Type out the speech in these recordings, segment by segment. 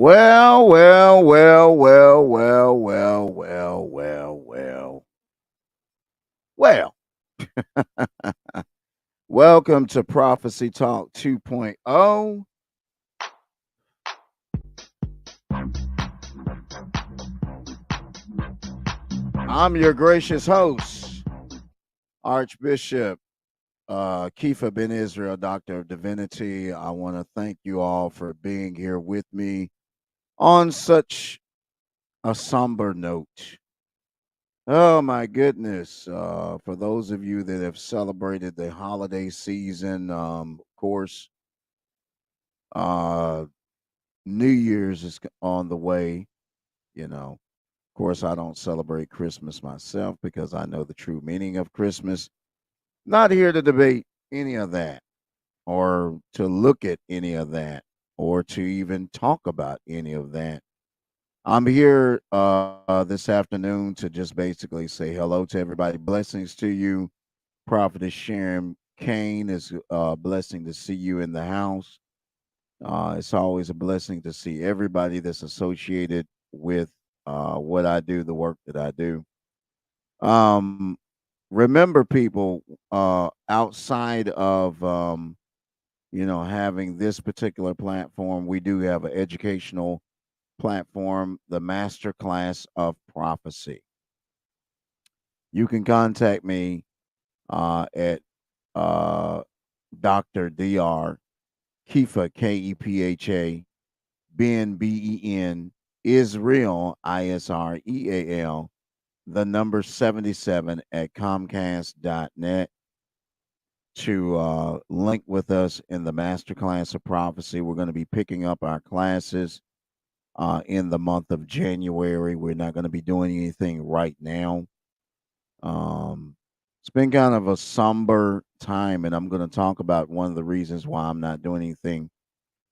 Well, well, well, well, well, well, well, well, well, well. Welcome to Prophecy Talk 2.0. I'm your gracious host, Archbishop Kepha Ben Israel, Doctor of Divinity. I want to thank you all for being here with me on such a somber note. Oh my goodness. For those of you that have celebrated the holiday season, of course, uh, New Year's is on the way, you know. Of course, I don't celebrate Christmas myself because I know the true meaning of Christmas. Not here to debate any of that or to look at any of that or to even talk about any of that. I'm here this afternoon to just basically say hello to everybody. Blessings to you. Prophetess Sharon Kane is a blessing to see you in the house. It's always a blessing to see everybody that's associated with what I do, the work that I do. Um, Remember, people, outside of having this particular platform, we do have an educational platform, the Master Class of Prophecy. You can contact me at uh, Dr. Dr. Kepha, Kepha, Ben, Israel, Israel, the number 77 at Comcast.net to link with us in the Masterclass of Prophecy. We're going to be picking up our classes in the month of January. We're not going to be doing anything right now. It's been kind of a somber time, and I'm going to talk about one of the reasons why I'm not doing anything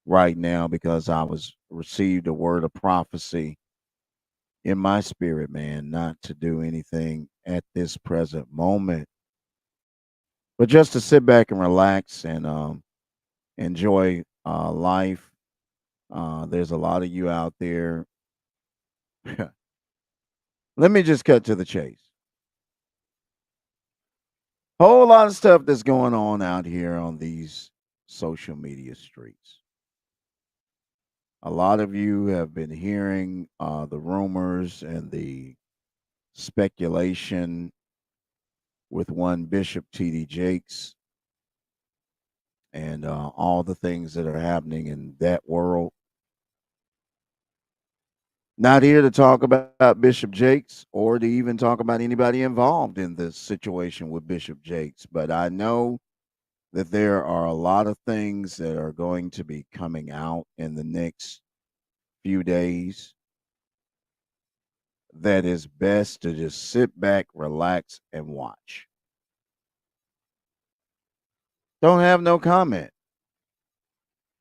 right now because I was received a word of prophecy in my spirit, man, not to do anything at this present moment, but just to sit back and relax and enjoy life. There's a lot of you out there. Let me just cut to the chase. Whole lot of stuff that's going on out here on these social media streets. A lot of you have been hearing the rumors and the speculation with one Bishop T.D. Jakes and all the things that are happening in that world. Not here to talk about Bishop Jakes or to even talk about anybody involved in this situation with Bishop Jakes, but I know that there are a lot of things that are going to be coming out in the next few days that is best to just sit back, relax, and watch. Don't have no comment.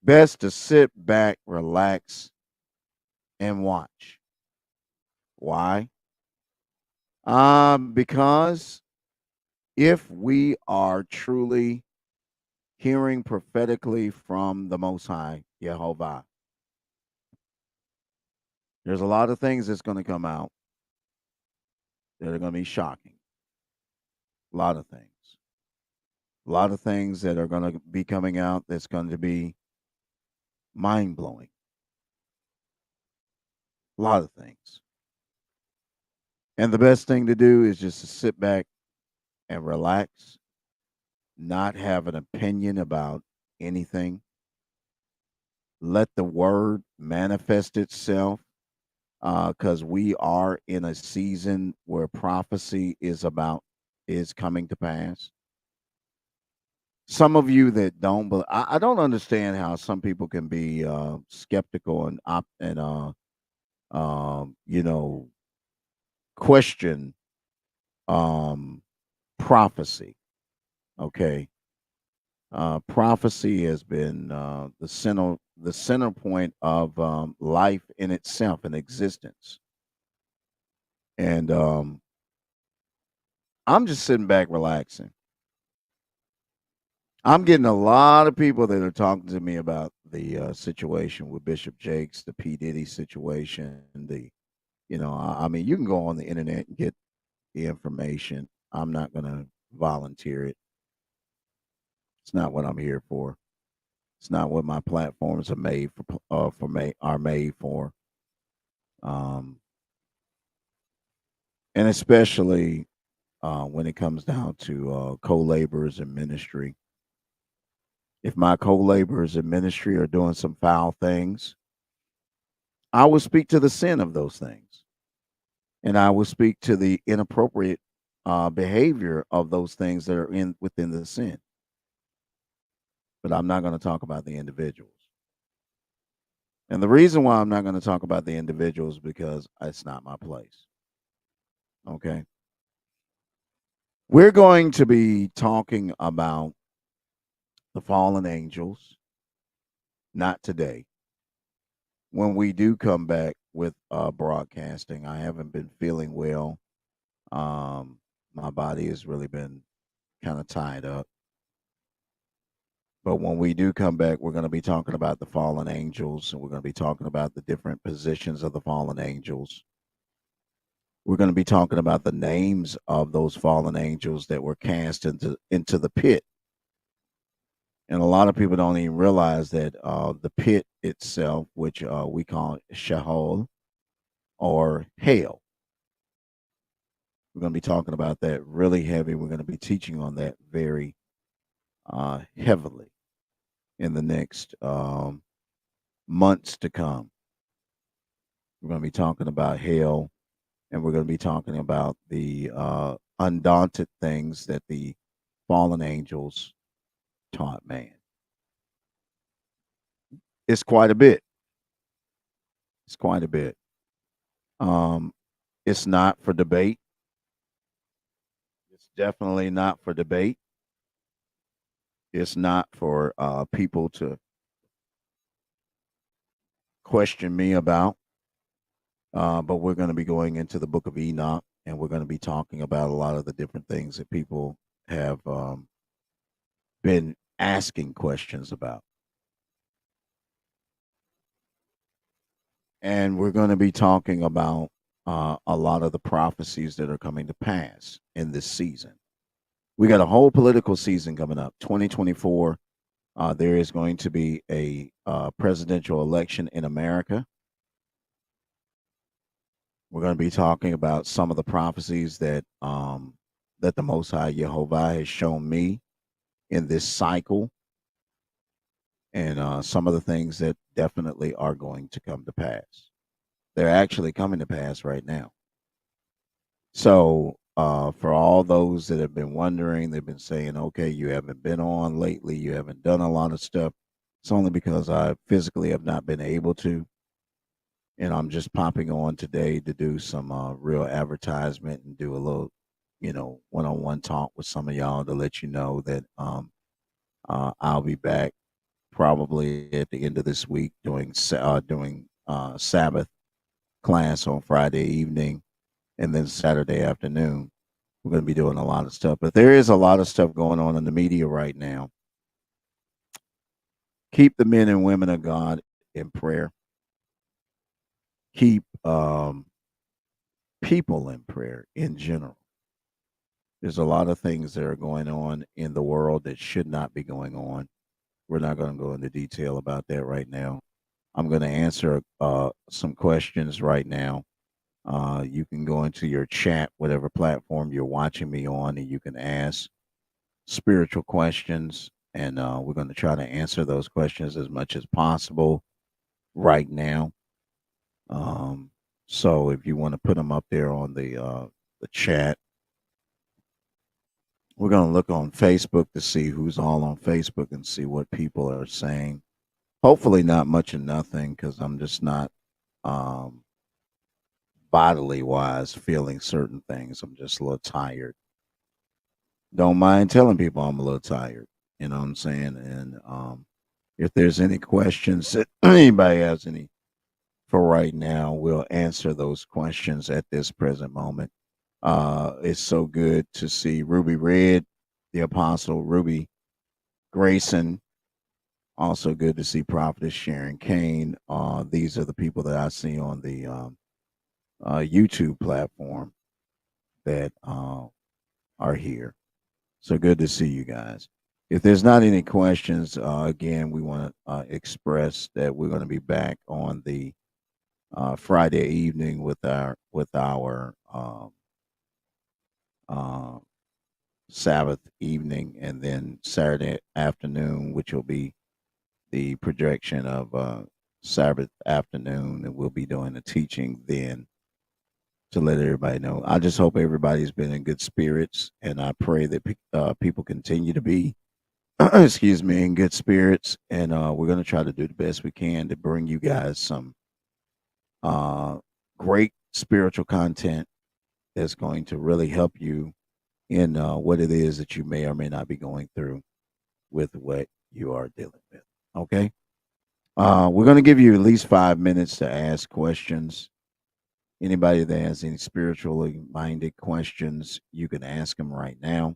Best to sit back, relax, and watch. Why? Because if we are truly hearing prophetically from the Most High, Jehovah, there's a lot of things that's going to come out that are going to be shocking. A lot of things. A lot of things that are going to be coming out that's going to be mind blowing. A lot of things. And the best thing to do is just to sit back and relax, not have an opinion about anything. Let the word manifest itself because we are in a season where prophecy is coming to pass. Some of you that don't, but I don't understand how some people can be skeptical and question um, prophecy. Okay, prophecy has been the center point of life in itself and existence, and I'm just sitting back relaxing. I'm getting a lot of people that are talking to me about the situation with Bishop Jakes, the P Diddy situation, I mean, you can go on the internet and get the information. I'm not going to volunteer it. It's not what I'm here for. It's not what my platforms are made are made for. Um, and especially when it comes down to co-laborers in ministry. If my co-laborers in ministry are doing some foul things, I will speak to the sin of those things, and I will speak to the inappropriate behavior of those things that are in within the sin. But I'm not going to talk about the individuals. And the reason why I'm not going to talk about the individuals because it's not my place. Okay. We're going to be talking about the fallen angels, not today. When we do come back with broadcasting, I haven't been feeling well. Um, my body has really been kind of tied up. But when we do come back, we're going to be talking about the fallen angels, and we're going to be talking about the different positions of the fallen angels. We're going to be talking about the names of those fallen angels that were cast into the pit. And a lot of people don't even realize that the pit itself, which we call Sheol or hell, we're going to be talking about that really heavy. We're going to be teaching on that very heavily in the next months to come. We're going to be talking about hell, and we're going to be talking about the undaunted things that the fallen angels taught man. It's quite a bit. It's quite a bit. Um, it's not for debate. It's definitely not for debate. It's not for people to question me about. But we're going to be going into the book of Enoch, and we're going to be talking about a lot of the different things that people have been asking questions about. And we're going to be talking about a lot of the prophecies that are coming to pass in this season. We got a whole political season coming up, 2024. There is going to be a presidential election in America. We're going to be talking about some of the prophecies that the Most High Jehovah has shown me in this cycle, and some of the things that definitely are going to come to pass. They're actually coming to pass right now. So, for all those that have been wondering, they've been saying, okay, you haven't been on lately, you haven't done a lot of stuff. It's only because I physically have not been able to. And I'm just popping on today to do some real advertisement and do a little, one-on-one talk with some of y'all to let you know that I'll be back probably at the end of this week doing Sabbath class on Friday evening, and then Saturday afternoon. We're going to be doing a lot of stuff, but there is a lot of stuff going on in the media right now. Keep the men and women of God in prayer. Keep people in prayer in general. There's a lot of things that are going on in the world that should not be going on. We're not going to go into detail about that right now. I'm going to answer some questions right now. You can go into your chat, whatever platform you're watching me on, and you can ask spiritual questions. And we're going to try to answer those questions as much as possible right now. So if you want to put them up there on the chat, we're going to look on Facebook to see who's all on Facebook and see what people are saying. Hopefully, not much of nothing, because I'm just not um, bodily wise feeling certain things. I'm just a little tired. Don't mind telling people I'm a little tired. You know what I'm saying? And if there's any questions that anybody has any for right now, we'll answer those questions at this present moment. It's so good to see Ruby Red, the Apostle Ruby Grayson, Also, good to see Prophetess Sharon Kane. These are the people that I see on the YouTube platform that are here. So good to see you guys. If there's not any questions, again, we want to express that we're going to be back on the Friday evening with our uh, Sabbath evening, and then Saturday afternoon, which will be the projection of Sabbath afternoon, and we'll be doing the teaching then to let everybody know. I just hope everybody's been in good spirits, and I pray that people continue to be, excuse me, in good spirits. And we're going to try to do the best we can to bring you guys some uh, great spiritual content that's going to really help you in what it is that you may or may not be going through with what you are dealing with. Okay. We're going to give you at least 5 minutes to ask questions. Anybody that has any spiritually minded questions, you can ask them right now.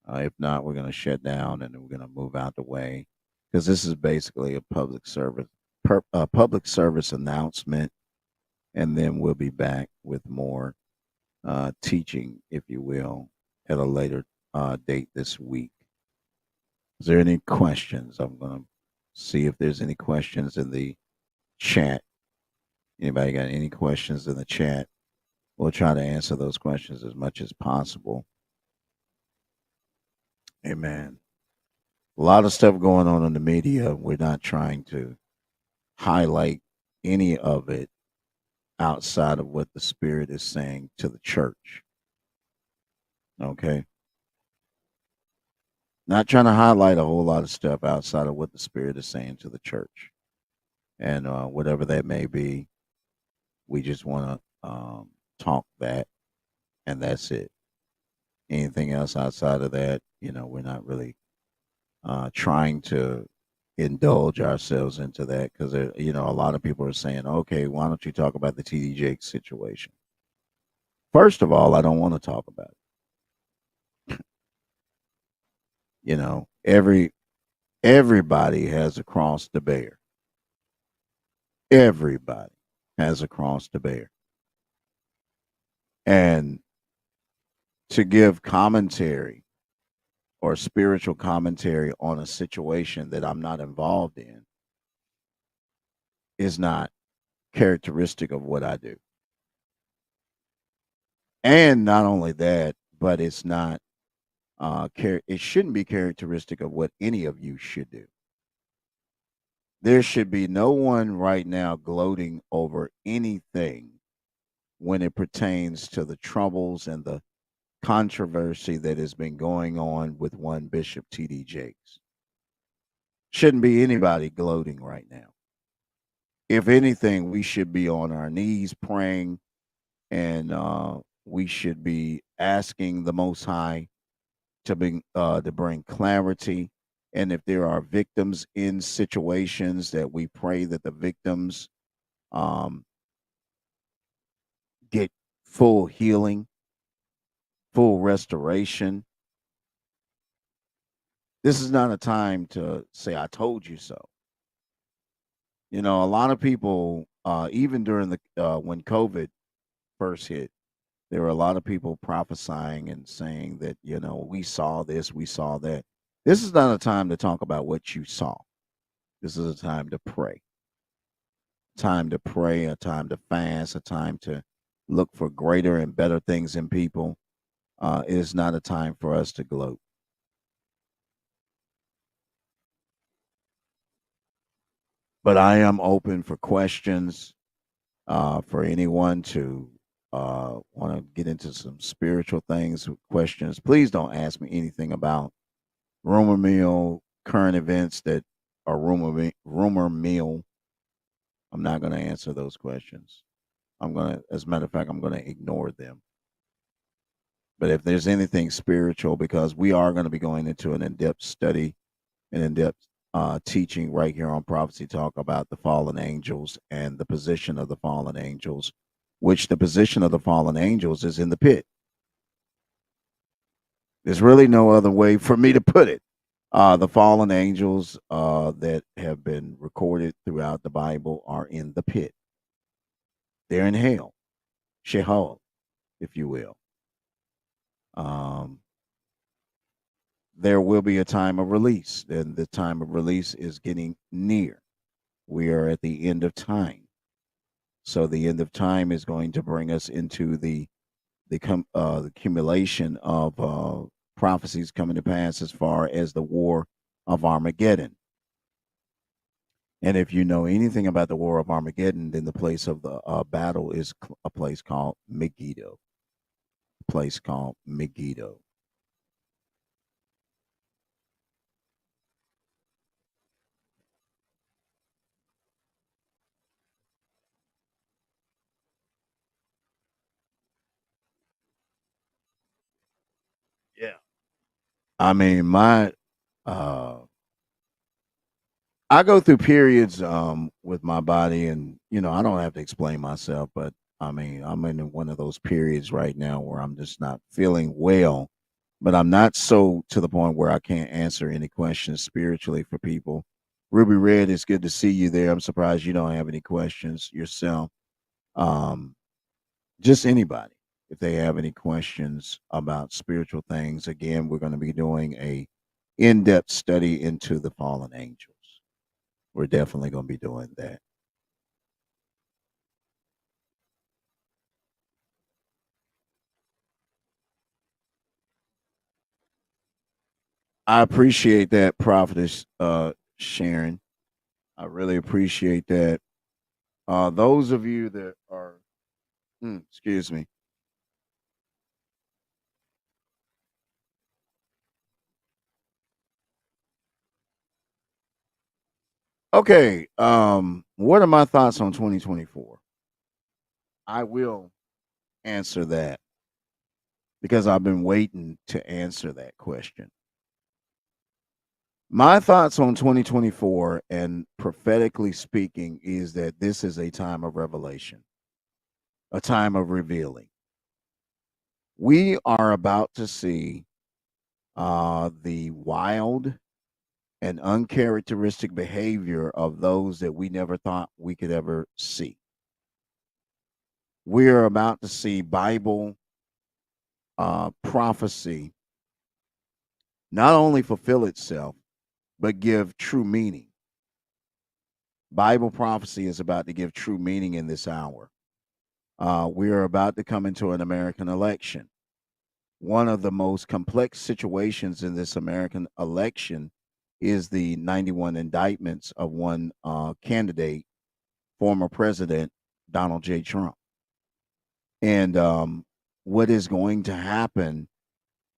If not, we're going to shut down and we're going to move out the way because this is basically a public service announcement, and then we'll be back with more teaching, if you will, at a later date this week. Is there any questions? I'm going to see if there's any questions in the chat. Anybody got any questions in the chat? We'll try to answer those questions as much as possible. Amen. A lot of stuff going on in the media. We're not trying to highlight any of it outside of what the Spirit is saying to the church. Okay. Not trying to highlight a whole lot of stuff outside of what the Spirit is saying to the church. And whatever that may be, we just want to talk that, and that's it. Anything else outside of that, we're not really trying to indulge ourselves into that because, a lot of people are saying, okay, why don't you talk about the TD Jakes situation? First of all, I don't want to talk about it. Everybody has a cross to bear. Everybody has a cross to bear. And to give commentary or spiritual commentary on a situation that I'm not involved in is not characteristic of what I do. And not only that, but it's not it shouldn't be characteristic of what any of you should do. There should be no one right now gloating over anything when it pertains to the troubles and the controversy that has been going on with one Bishop T.D. Jakes. Shouldn't be anybody gloating right now. If anything, we should be on our knees praying, and we should be asking the Most High to bring clarity. And if there are victims in situations, that we pray that the victims um, get full healing, full restoration. This is not a time to say, I told you so. A lot of people, even during when COVID first hit, there were a lot of people prophesying and saying that, we saw this, we saw that. This is not a time to talk about what you saw. This is a time to pray. Time to pray, a time to fast, a time to look for greater and better things in people. It is not a time for us to gloat. But I am open for questions, for anyone to want to get into some spiritual things, questions. Please don't ask me anything about rumor mill, current events that are rumor mill. I'm not going to answer those questions. As a matter of fact, I'm going to ignore them. But if there's anything spiritual, because we are going to be going into an in-depth study, an in-depth teaching right here on Prophecy Talk about the fallen angels and the position of the fallen angels, which the position of the fallen angels is in the pit. There's really no other way for me to put it. The fallen angels that have been recorded throughout the Bible are in the pit. They're in hell, Sheol, if you will. Um, there will be a time of release, and the time of release is getting near. We are at the end of time. So the end of time is going to bring us into the accumulation of prophecies coming to pass as far as the war of Armageddon. And if you know anything about the war of Armageddon, then the place of the battle is a place called Megiddo. A place called Megiddo. Yeah. I mean, my uh, I go through periods with my body, and I don't have to explain myself, but I mean, I'm in one of those periods right now where I'm just not feeling well, but I'm not so to the point where I can't answer any questions spiritually for people. Ruby Red, it's good to see you there. I'm surprised you don't have any questions yourself. Um, just anybody, if they have any questions about spiritual things, again, we're going to be doing a in-depth study into the fallen angels. We're definitely going to be doing that. I appreciate that, Prophetess Sharon. I really appreciate that. Those of you that are, excuse me. Okay. What are my thoughts on 2024? I will answer that because I've been waiting to answer that question. My thoughts on 2024 and prophetically speaking is that this is a time of revelation, a time of revealing. We are about to see the wild and uncharacteristic behavior of those that we never thought we could ever see. We are about to see Bible prophecy not only fulfill itself, but give true meaning. Bible prophecy is about to give true meaning in this hour. We are about to come into an American election. One of the most complex situations in this American election is the 91 indictments of one candidate, former President Donald J. Trump. And what is going to happen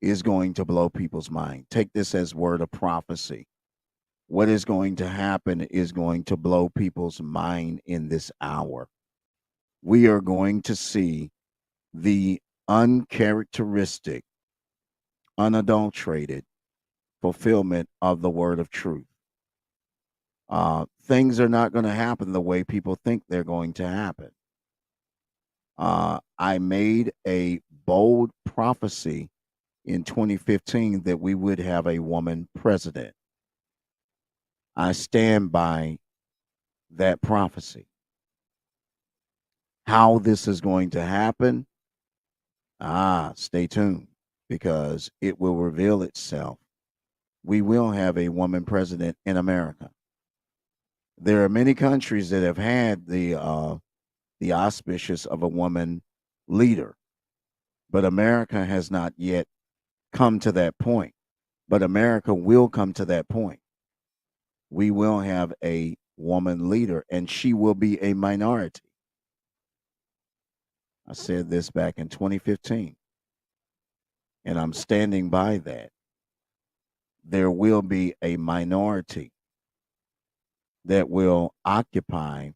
is going to blow people's mind. Take this as word of prophecy. What is going to happen is going to blow people's mind in this hour. We are going to see the uncharacteristic, unadulterated fulfillment of the word of truth. Things are not going to happen the way people think they're going to happen. I made a bold prophecy in 2015 that we would have a woman president. I stand by that prophecy. How this is going to happen, stay tuned because it will reveal itself. We will have a woman president in America. There are many countries that have had the auspicious of a woman leader, but America has not yet come to that point. But America will come to that point. We will have a woman leader, and she will be a minority. I said this back in 2015, and I'm standing by that. There will be a minority that will occupy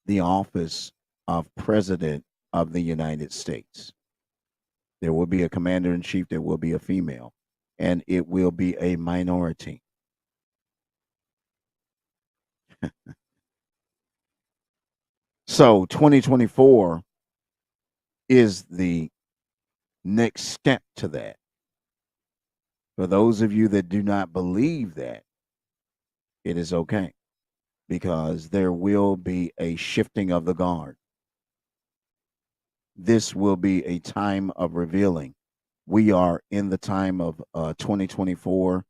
the office of President of the United States. There will be a commander in chief that will be a female, and it will be a minority. So 2024 is the next step to that. For those of you that do not believe that, it is okay because there will be a shifting of the guard. This will be a time of revealing. We are in the time of 2024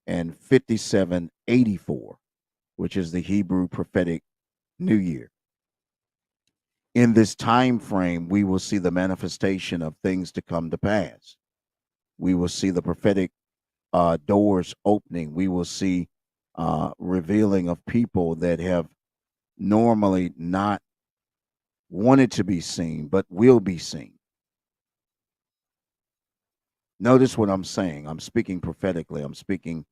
and 5784, which is the Hebrew prophetic New Year. In this time frame, we will see the manifestation of things to come to pass. We will see the prophetic doors opening. We will see revealing of people that have normally not wanted to be seen, but will be seen. Notice what I'm saying. I'm speaking prophetically. I'm speaking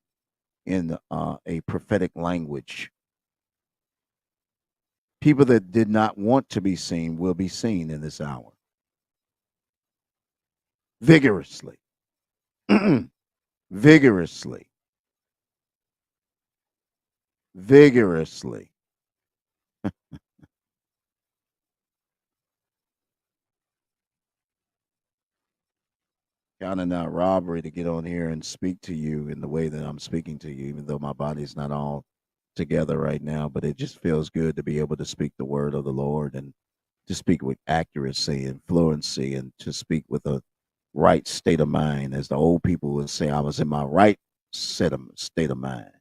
in a prophetic language. People that did not want to be seen will be seen in this hour vigorously, vigorously, vigorously. Kind of not robbery to get on here and speak to you in the way that I'm speaking to you, even though my body's not all together right now. But it just feels good to be able to speak the word of the Lord and to speak with accuracy and fluency and to speak with a right state of mind. As the old people would say, I was in my right state of mind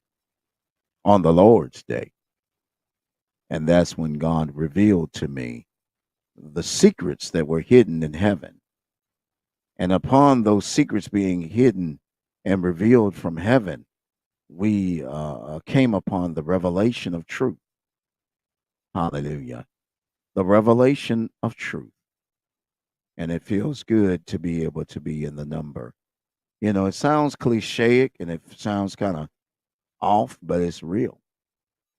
on the Lord's day. And that's when God revealed to me the secrets that were hidden in heaven. And upon those secrets being hidden and revealed from heaven, we came upon the revelation of truth. Hallelujah. The revelation of truth. And it feels good to be able to be in the number. You know, it sounds cliche and it sounds kind of off, but it's real.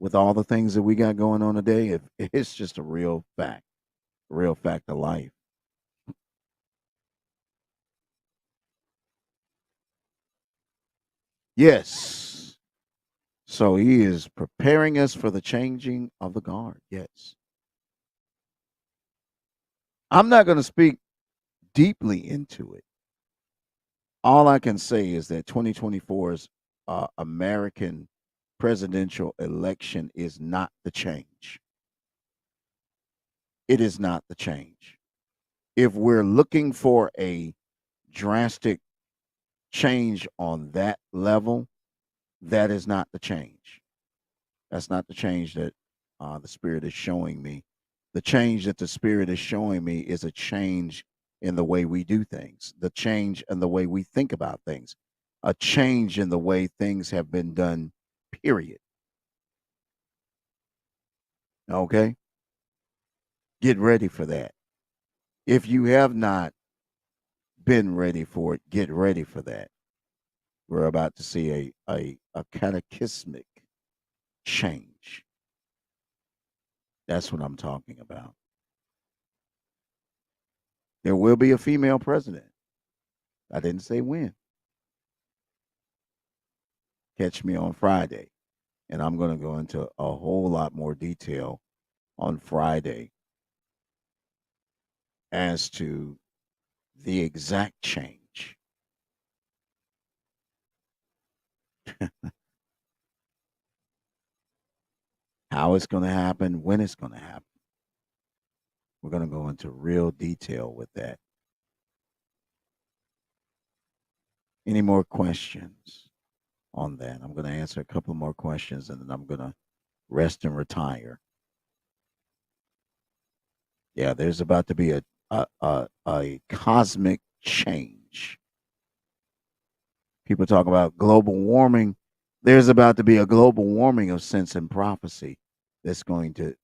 With all the things that we got going on today, it's just a real fact of life. Yes. So he is preparing us for the changing of the guard. Yes. I'm not going to speak deeply into it. All I can say is that 2024's American presidential election is not the change. It is not the change. If we're looking for a drastic change on that level, that is not the change. That's not the change that the Spirit is showing me. The change that the Spirit is showing me is a change in the way we do things, the change in the way we think about things, a change in the way things have been done, period. Okay? Get ready for that. If you have not been ready for it, get ready for that. We're about to see a cataclysmic change. That's what I'm talking about. There will be a female president. I didn't say when. Catch me on Friday. And I'm going to go into a whole lot more detail on Friday as to the exact change. How it's going to happen, when it's going to happen. We're going to go into real detail with that. Any more questions on that? I'm going to answer a couple more questions and then I'm going to rest and retire. Yeah, there's about to be a cosmic change. People talk about global warming. There's about to be a global warming of sense and prophecy that's going to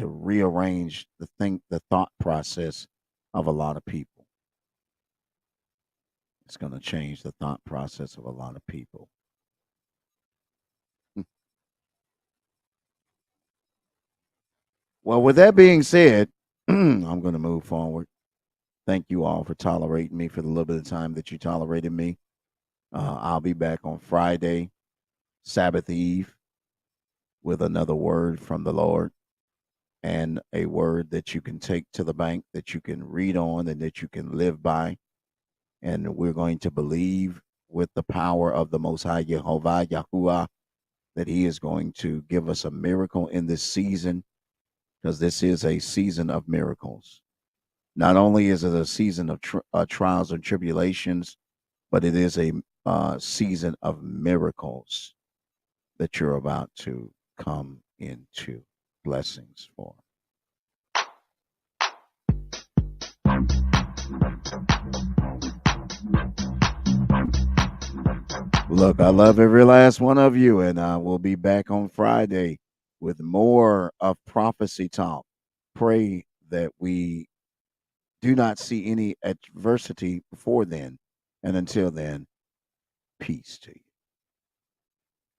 rearrange the thought process of a lot of people. It's going to change the thought process of a lot of people. Well, with that being said, I'm going to move forward. Thank you all for tolerating me for the little bit of time that you tolerated me. I'll be back on Friday, Sabbath Eve, with another word from the Lord and a word that you can take to the bank, that you can read on, and that you can live by. And we're going to believe with the power of the Most High Jehovah Yahuwah that He is going to give us a miracle in this season, because this is a season of miracles. Not only is it a season of trials and tribulations, but it is a season of miracles that you're about to come into blessings for. Look, I love every last one of you, and we'll be back on Friday with more of prophecy talk. Pray that we do not see any adversity before then. And until then, peace to you.